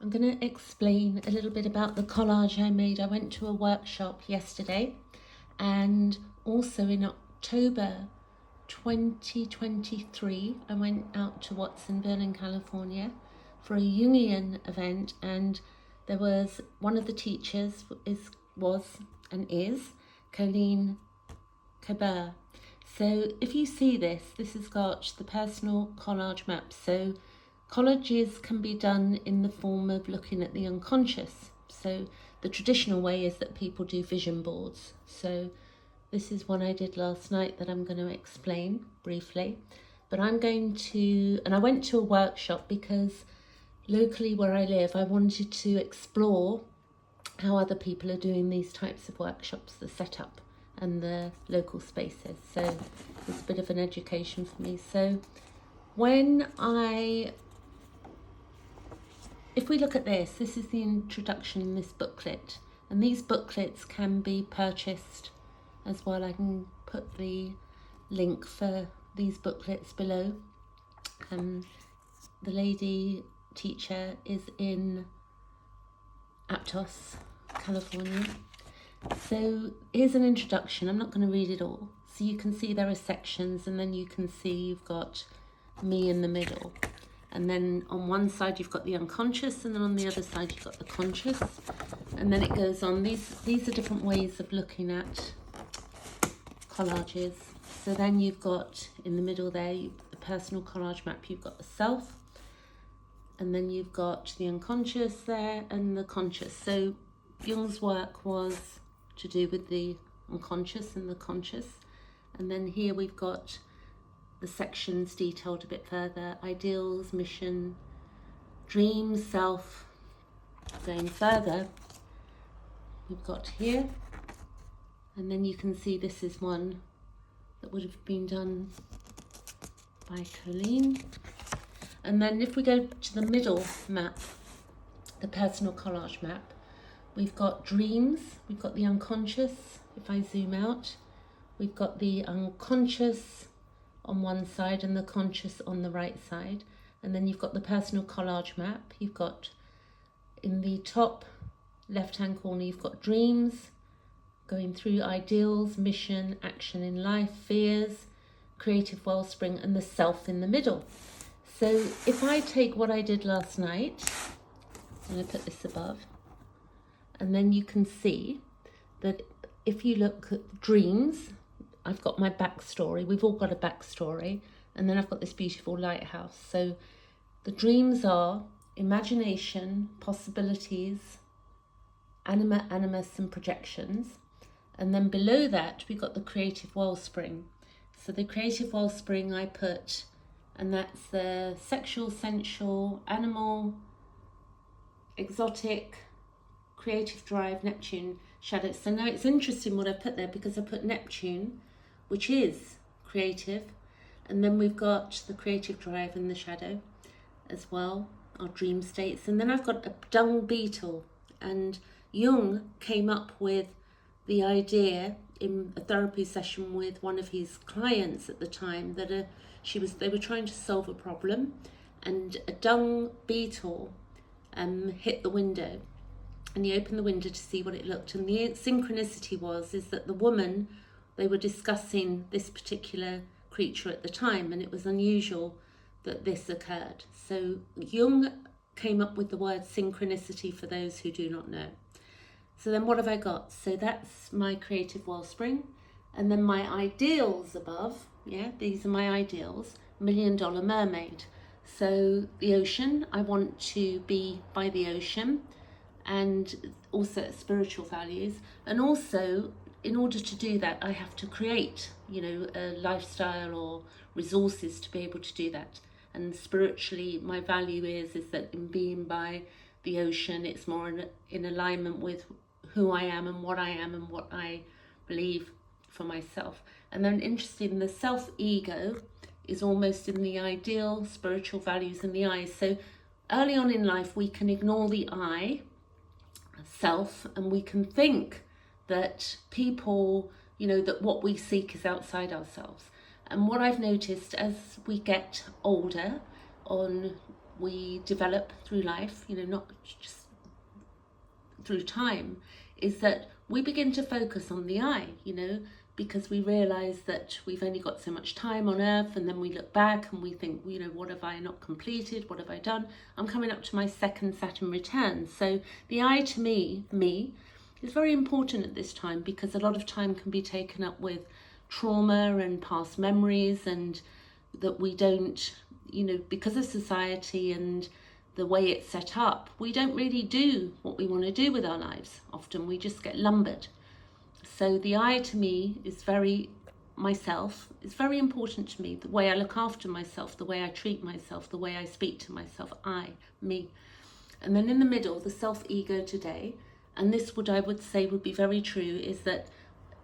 I'm going to explain a little bit about the collage I made. I went to a workshop yesterday, and also in October 2023 I went out to Watsonville in California for a Jungian event, and there was one of the teachers was Colleen Cabert. So if you see this has got the personal collage map. So collages can be done in the form of looking at the unconscious. So the traditional way is that people do vision boards. So this is one I did last night that I'm going to explain briefly. But I went to a workshop because locally where I live, I wanted to explore how other people are doing these types of workshops, the setup and the local spaces. So it's a bit of an education for me. So if we look at this is the introduction in this booklet, and these booklets can be purchased as well. I can put the link for these booklets below. The lady teacher is in Aptos, California. So here's an introduction. I'm not going to read it all. So you can see there are sections, and then you can see you've got me in the middle. And then on one side you've got the unconscious, and then on the other side you've got the conscious. And then it goes on. These are different ways of looking at collages. So then you've got in the middle there, the personal collage map, you've got the self, and then you've got the unconscious there and the conscious. So Jung's work was to do with the unconscious and the conscious. And then here we've got the sections detailed a bit further: ideals, mission, dreams, self. Going further, we've got here, and then you can see this is one that would have been done by Colleen. And then if we go to the middle map, the personal collage map, we've got dreams, we've got the unconscious. If I zoom out, we've got the unconscious on one side and the conscious on the right side. And then you've got the personal collage map. You've got in the top left hand corner, you've got dreams, going through ideals, mission, action in life, fears, creative wellspring, and the self in the middle. So if I take what I did last night, and I put this above, and then you can see that if you look at dreams, I've got my backstory. We've all got a backstory. And then I've got this beautiful lighthouse. So the dreams are imagination, possibilities, anima, animus, and projections. And then below that, we've got the creative wellspring. So the creative wellspring I put, and that's the sexual, sensual, animal, exotic, creative drive, Neptune, shadow. So now it's interesting what I put there, because I put Neptune, which is creative, and then we've got the creative drive and the shadow as well, our dream states. And then I've got a dung beetle, and Jung came up with the idea in a therapy session with one of his clients at the time that they were trying to solve a problem, and a dung beetle hit the window, and he opened the window to see what it looked. And the synchronicity is that the woman, they were discussing this particular creature at the time, and it was unusual that this occurred. So Jung came up with the word synchronicity, for those who do not know. So then what have I got? So that's my creative wellspring, and then my ideals above. Yeah, these are my ideals. $1 Million Mermaid. So the ocean, I want to be by the ocean, and also spiritual values. And also, in order to do that, I have to create, a lifestyle or resources to be able to do that. And spiritually, my value is that in being by the ocean, it's more in alignment with who I am and what I believe for myself. And then interesting, the self-ego is almost in the ideal, spiritual values in the I. So early on in life, we can ignore the I, self, and we can think that people, that what we seek is outside ourselves. And what I've noticed as we get older, on we develop through life, you know, not just through time, is that we begin to focus on the I, you know, because we realize that we've only got so much time on earth, and then we look back and we think, you know, what have I not completed? What have I done? I'm coming up to my second Saturn return. So the I to me, is very important at this time, because a lot of time can be taken up with trauma and past memories, and that we don't, you know, because of society and the way it's set up, we don't really do what we want to do with our lives. Often we just get lumbered. So the I to me is very myself. It's very important to me, the way I look after myself, the way I treat myself, the way I speak to myself, I, me. And then in the middle, the self-ego today, and this I would say would be very true, is that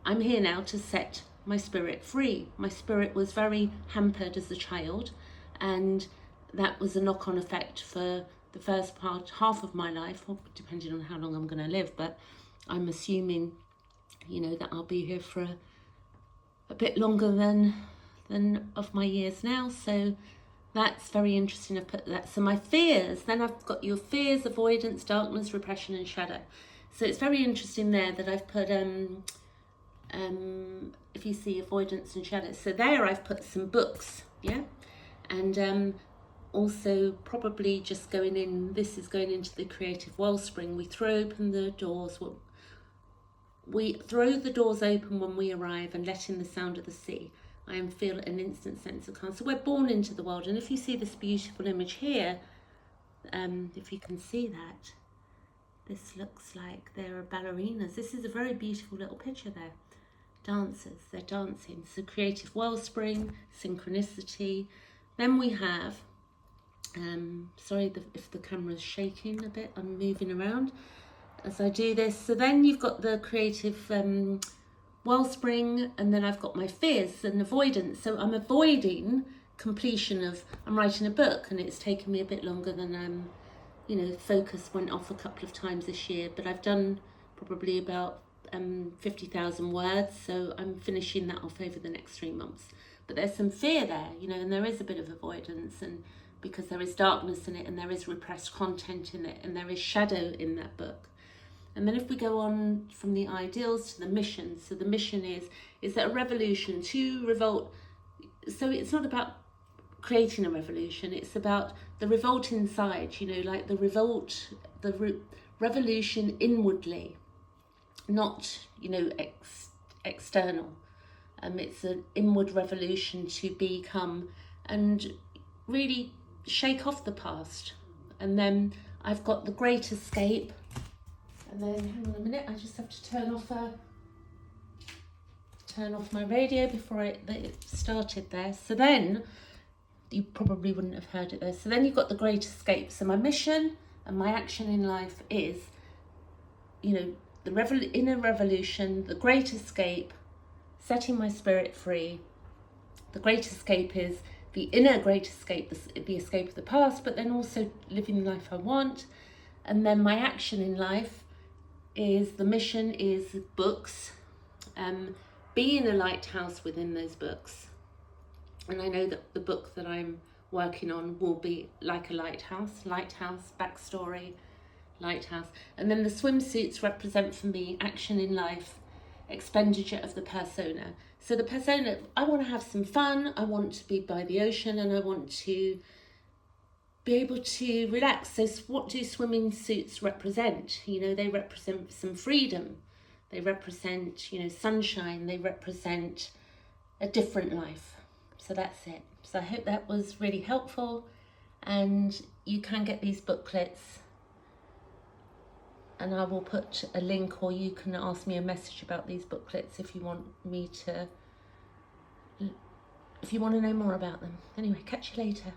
I'm here now to set my spirit free. My spirit was very hampered as a child, and that was a knock-on effect for the first half of my life, depending on how long I'm going to live, but I'm assuming, you know, that I'll be here for a bit longer than of my years now. So that's very interesting. I put that. So my fears, then I've got your fears, avoidance, darkness, repression and shadow. So it's very interesting there that I've put if you see avoidance and shadow, so there I've put some books, yeah, and also probably just going in, this is going into the creative wellspring. We throw open the doors, we throw the doors open when we arrive and let in the sound of the sea. I feel an instant sense of calm. So we're born into the world, and if you see this beautiful image here, if you can see that, this looks like there are ballerinas. This is a very beautiful little picture there. Dancers, they're dancing. So creative wellspring, synchronicity. Then we have, sorry if the camera's shaking a bit, I'm moving around as I do this. So then you've got the creative wellspring, and then I've got my fears and avoidance. So I'm avoiding completion of, I'm writing a book, and it's taken me a bit longer than, you know, focus went off a couple of times this year, but I've done probably about 50,000 words, so I'm finishing that off over the next 3 months. But there's some fear there, you know, and there is a bit of avoidance, and because there is darkness in it, and there is repressed content in it, and there is shadow in that book. And then if we go on from the ideals to the mission, so the mission is that a revolution, to revolt. So it's not about creating a revolution, it's about the revolt inside, you know, like the revolt, revolution inwardly, not, you know, external. It's an inward revolution to become and really shake off the past. And then I've got the great escape. And then, hang on a minute, I just have to turn off my radio before it started there. So then, you probably wouldn't have heard it there. So then you've got the great escape. So my mission and my action in life is, you know, the inner revolution, the great escape, setting my spirit free. The great escape is the inner great escape, the escape of the past, but then also living the life I want. And then my action in life is, the mission is books, being a lighthouse within those books. And I know that the book that I'm working on will be like a lighthouse, backstory, lighthouse. And then the swimsuits represent for me action in life, expenditure of the persona. So the persona, I want to have some fun, I want to be by the ocean, and I want to be able to relax. So what do swimming suits represent? You know, they represent some freedom. They represent, you know, sunshine. They represent a different life. So that's it. So I hope that was really helpful, and you can get these booklets, and I will put a link, or you can ask me a message about these booklets if you want to know more about them. Anyway, catch you later.